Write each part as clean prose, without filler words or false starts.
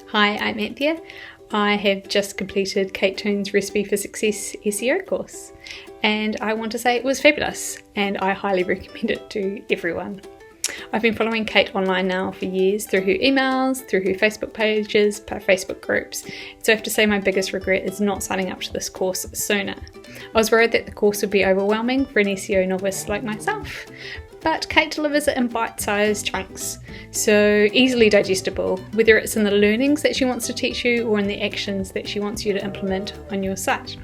Hi, I'm Anthea. I have just completed Kate Toon's Recipe for Success SEO course, and I want to say it was fabulous and I highly recommend it to everyone. I've been following Kate online now for years through her emails, through her Facebook pages, Facebook groups, so I have to say my biggest regret is not signing up to this course sooner. I was worried that the course would be overwhelming for an SEO novice like myself, but Kate delivers it in bite-sized chunks, so easily digestible, whether it's in the learnings that she wants to teach you or in the actions that she wants you to implement on your site.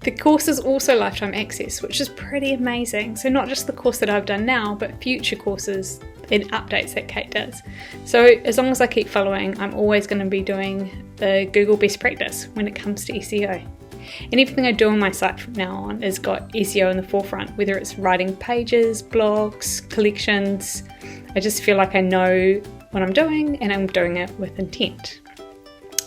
The course is also lifetime access, which is pretty amazing. So not just the course that I've done now, but future courses and updates that Kate does. So as long as I keep following, I'm always going to be doing the Google best practice when it comes to SEO. And everything I do on my site from now on has got SEO in the forefront, whether it's writing pages, blogs, collections. I just feel like I know what I'm doing and I'm doing it with intent.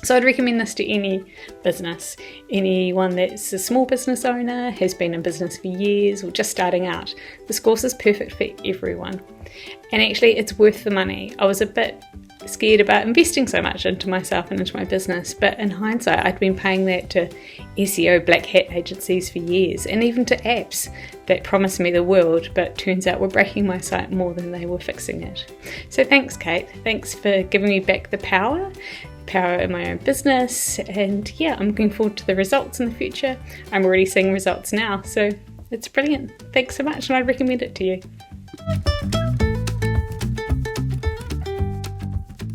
So I'd recommend this to any business, anyone that's a small business owner, has been in business for years or just starting out. This course is perfect for everyone. And actually it's worth the money. I was a bit scared about investing so much into myself and into my business, but in hindsight I'd been paying that to SEO black hat agencies for years, and even to apps that promised me the world but turns out were breaking my site more than they were fixing it. So thanks Kate, thanks for giving me back the power in my own business, and yeah, I'm looking forward to the results in the future. I'm already seeing results now, so it's brilliant. Thanks so much, and I recommend it to you.